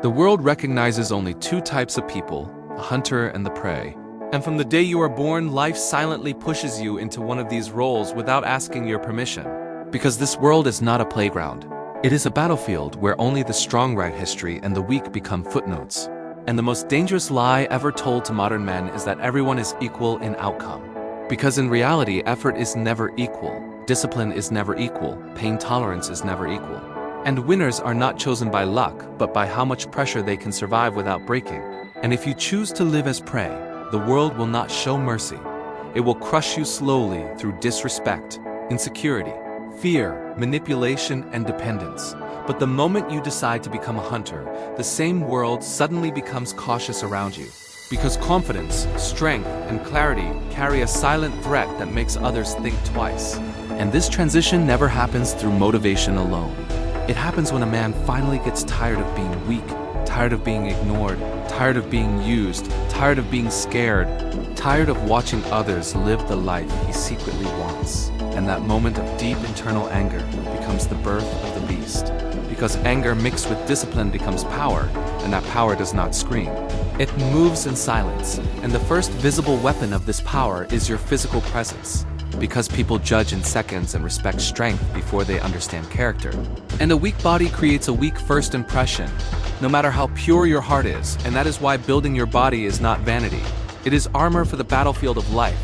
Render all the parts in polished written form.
The world recognizes only two types of people, the hunter and the prey. And from the day you are born, life silently pushes you into one of these roles without asking your permission. Because this world is not a playground. It is a battlefield where only the strong write history and the weak become footnotes. And the most dangerous lie ever told to modern men is that everyone is equal in outcome. Because in reality, effort is never equal, discipline is never equal, pain tolerance is never equal. And winners are not chosen by luck, but by how much pressure they can survive without breaking. And if you choose to live as prey, the world will not show mercy. It will crush you slowly through disrespect, insecurity, fear, manipulation, and dependence. But the moment you decide to become a hunter, the same world suddenly becomes cautious around you. Because confidence, strength, and clarity carry a silent threat that makes others think twice. And this transition never happens through motivation alone. It happens when a man finally gets tired of being weak, tired of being ignored, tired of being used, tired of being scared, tired of watching others live the life he secretly wants. And that moment of deep internal anger becomes the birth of the beast. Because anger mixed with discipline becomes power, and that power does not scream. It moves in silence, and the first visible weapon of this power is your physical presence. Because people judge in seconds and respect strength before they understand character. And a weak body creates a weak first impression, no matter how pure your heart is, and that is why building your body is not vanity. It is armor for the battlefield of life,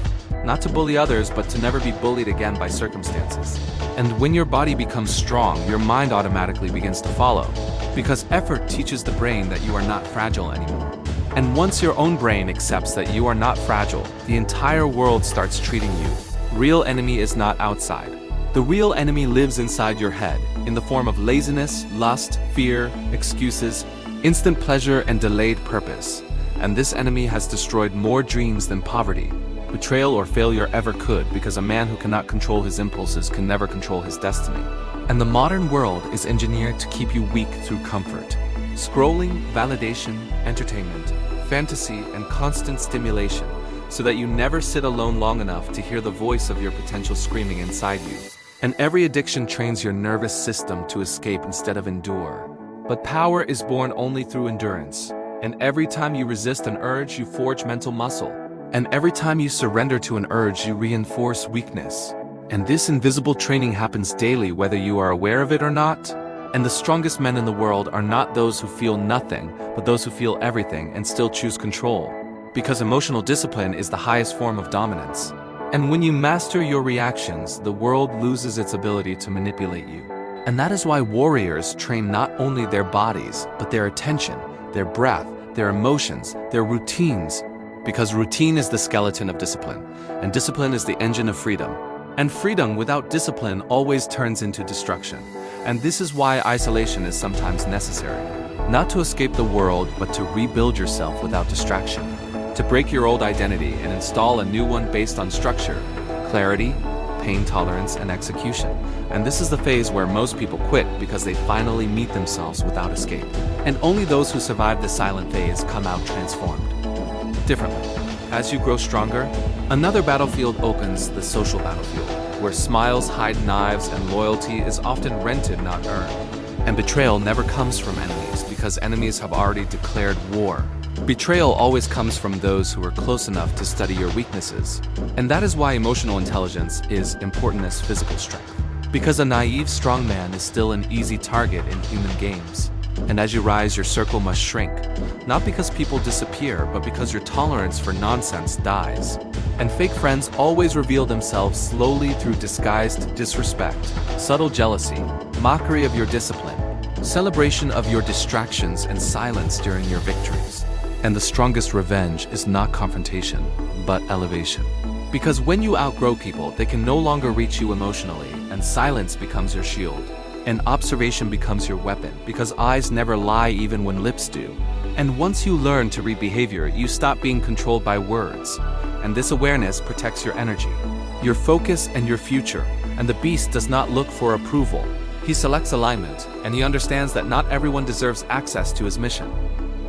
not to bully others, but to never be bullied again by circumstances. And when your body becomes strong, your mind automatically begins to follow, because effort teaches the brain that you are not fragile anymore. And once your own brain accepts that you are not fragile, the entire world starts treating you. Real enemy is not outside. The real enemy lives inside your head, in the form of laziness, lust, fear, excuses, instant pleasure, and delayed purpose. And this enemy has destroyed more dreams than poverty, betrayal, or failure ever could, because a man who cannot control his impulses can never control his destiny. And the modern world is engineered to keep you weak through comfort. Scrolling, validation, entertainment, fantasy, and constant stimulation, so that you never sit alone long enough to hear the voice of your potential screaming inside you. And every addiction trains your nervous system to escape instead of endure. But power is born only through endurance. And every time you resist an urge, you forge mental muscle. And every time you surrender to an urge, you reinforce weakness. And this invisible training happens daily, whether you are aware of it or not. And the strongest men in the world are not those who feel nothing, but those who feel everything and still choose control. Because emotional discipline is the highest form of dominance. And when you master your reactions, the world loses its ability to manipulate you. And that is why warriors train not only their bodies, but their attention, their breath, their emotions, their routines. Because routine is the skeleton of discipline, and discipline is the engine of freedom. And freedom without discipline always turns into destruction. And this is why isolation is sometimes necessary. Not to escape the world, but to rebuild yourself without distraction. To break your old identity and install a new one based on structure, clarity, pain tolerance, and execution. And this is the phase where most people quit because they finally meet themselves without escape. And only those who survive the silent phase come out transformed. Differently. As you grow stronger, another battlefield opens, the social battlefield, where smiles hide knives and loyalty is often rented, not earned. And betrayal never comes from enemies because enemies have already declared war. Betrayal always comes from those who are close enough to study your weaknesses. And that is why emotional intelligence is important as physical strength. Because a naive strong man is still an easy target in human games. And as you rise, your circle must shrink. Not because people disappear, but because your tolerance for nonsense dies. And fake friends always reveal themselves slowly through disguised disrespect, subtle jealousy, mockery of your discipline, celebration of your distractions, and silence during your victories. And the strongest revenge is not confrontation, but elevation. Because when you outgrow people, they can no longer reach you emotionally, and silence becomes your shield. And observation becomes your weapon, because eyes never lie even when lips do. And once you learn to read behavior, you stop being controlled by words. And this awareness protects your energy, your focus, and your future. And the beast does not look for approval. He selects alignment, and he understands that not everyone deserves access to his mission.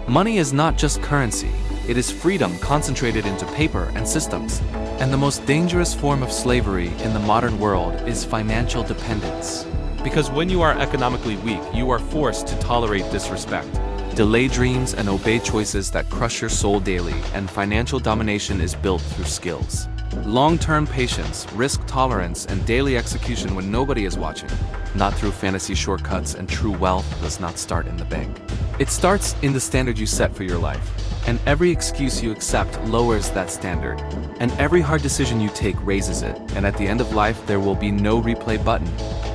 Money is not just currency, it is freedom concentrated into paper and systems. And the most dangerous form of slavery in the modern world is financial dependence. Because when you are economically weak, you are forced to tolerate disrespect, Delay dreams and obey choices that crush your soul daily, and financial domination is built through skills. Long-term patience, risk tolerance, and daily execution when nobody is watching. Not through fantasy shortcuts, and true wealth does not start in the bank. It starts in the standard you set for your life. And every excuse you accept lowers that standard. And every hard decision you take raises it. And at the end of life, there will be no replay button,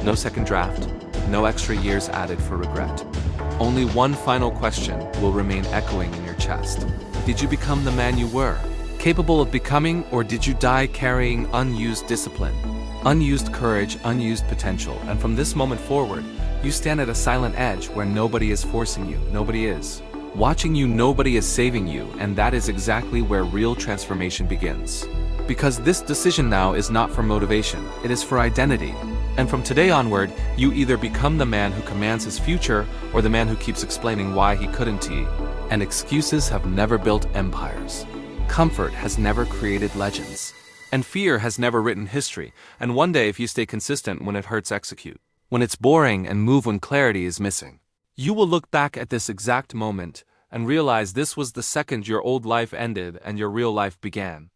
no second draft, no extra years added for regret. Only one final question will remain echoing in your chest. Did you become the man you were, capable of becoming, or did you die carrying unused discipline, unused courage, unused potential? And from this moment forward, you stand at a silent edge where nobody is forcing you, nobody is watching you, nobody is saving you, and that is exactly where real transformation begins. Because this decision now is not for motivation, it is for identity. And from today onward, you either become the man who commands his future, or the man who keeps explaining why he couldn't he. And excuses have never built empires. Comfort has never created legends. And fear has never written history. And one day, if you stay consistent when it hurts, execute. When it's boring, and move when clarity is missing. You will look back at this exact moment and realize this was the second your old life ended and your real life began.